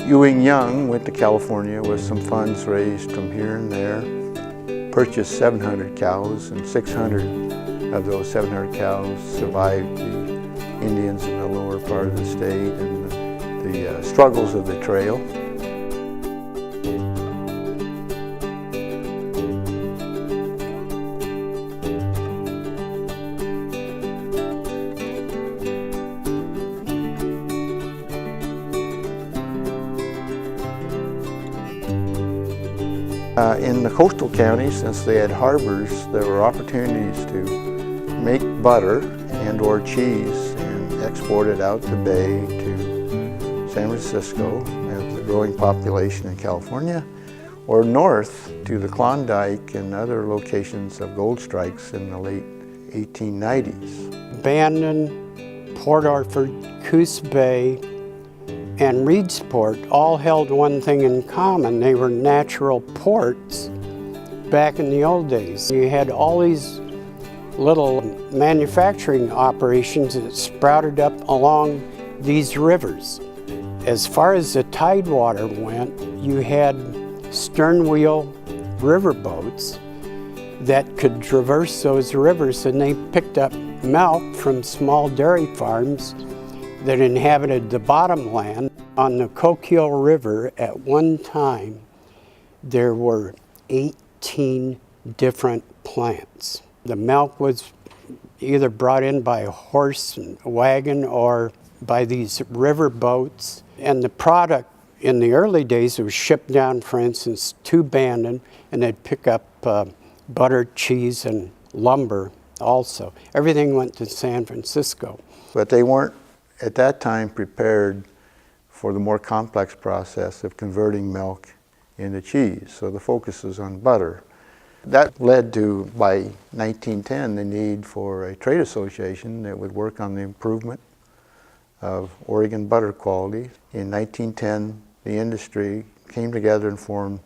Ewing Young went to California with some funds raised from here and there, purchased 700 cows, and 600 of those 700 cows survived the Indians in the lower part of the state and the struggles of the trail. In the coastal counties, since they had harbors, there were opportunities to make butter and or cheese and export it out the bay to San Francisco and the growing population in California, or north to the Klondike and other locations of gold strikes in the late 1890s. Bandon, Port Orford, Coos Bay, and Reedsport all held one thing in common. They were natural ports back in the old days. You had all these little manufacturing operations that sprouted up along these rivers. As far as the tidewater went, you had stern wheel riverboats that could traverse those rivers, and they picked up milk from small dairy farms that inhabited the bottomland. On the Coquille River at one time, there were 18 different plants. The milk was either brought in by a horse and wagon or by these river boats. And the product in the early days was shipped down, for instance, to Bandon, and they'd pick up butter, cheese, and lumber also. Everything went to San Francisco. But they weren't at that time prepared for the more complex process of converting milk into cheese. So the focus was on butter. That led to, by 1910, the need for a trade association that would work on the improvement of Oregon butter quality. In 1910, the industry came together and formed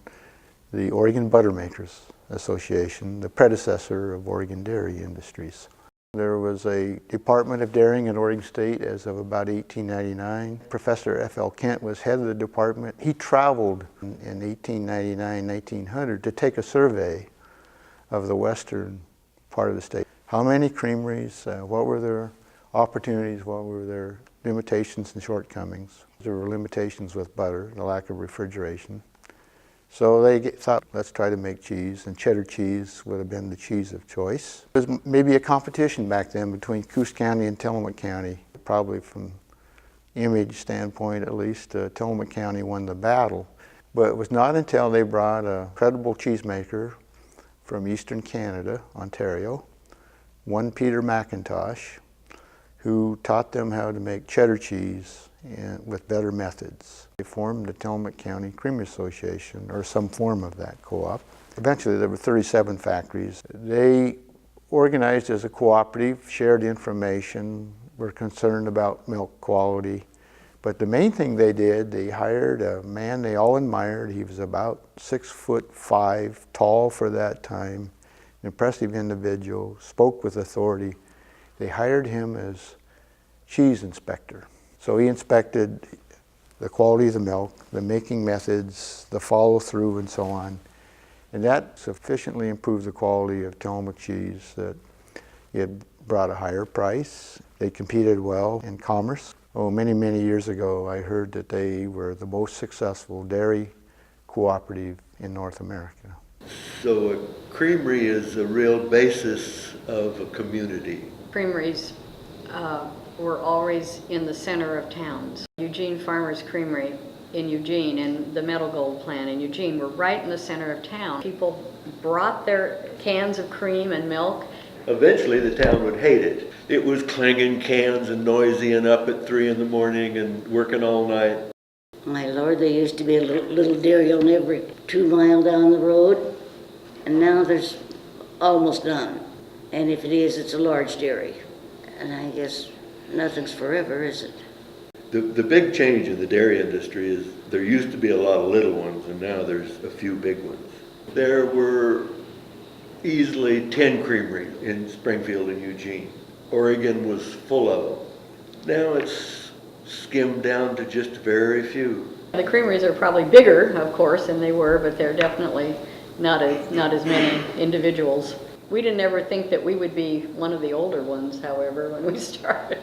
the Oregon Butter Makers Association, the predecessor of Oregon Dairy Industries. There was a Department of Dairying at Oregon State as of about 1899. Professor F.L. Kent was head of the department. He traveled in 1899, 1900 to take a survey of the western part of the state. How many creameries, what were their opportunities, what were their limitations and shortcomings. There were limitations with butter, the lack of refrigeration. So they thought, let's try to make cheese, and cheddar cheese would have been the cheese of choice. There was maybe a competition back then between Coos County and Tillamook County. Probably from image standpoint, at least, Tillamook County won the battle. But it was not until they brought a credible cheesemaker from eastern Canada, Ontario, one Peter McIntosh, who taught them how to make cheddar cheese with better methods. They formed the Tillamook County Creamery Association, or some form of that co-op. Eventually there were 37 factories. They organized as a cooperative, shared information, were concerned about milk quality. But the main thing they did, they hired a man they all admired. He was about 6'5", tall for that time, an impressive individual, spoke with authority. They hired him as cheese inspector. So he inspected the quality of the milk, the making methods, the follow-through, and so on. And that sufficiently improved the quality of Tillamook cheese that it brought a higher price. They competed well in commerce. Oh, many, many years ago, I heard that they were the most successful dairy cooperative in North America. So a creamery is a real basis of a community. Creameries were always in the center of towns. Eugene Farmers Creamery in Eugene and the Metal Gold plant in Eugene were right in the center of town. People brought their cans of cream and milk. Eventually the town would hate it. It was clanging cans and noisy and up at 3 in the morning and working all night. My Lord, there used to be a little dairy on every 2 mile down the road, and now there's almost none. And if it is, it's a large dairy. And I guess nothing's forever, is it? The big change in the dairy industry is there used to be a lot of little ones, and now there's a few big ones. There were easily 10 creameries in Springfield and Eugene. Oregon was full of them. Now it's skimmed down to just very few. The creameries are probably bigger, of course, than they were, but they're definitely not as many individuals. We didn't ever think that we would be one of the older ones, however, when we started.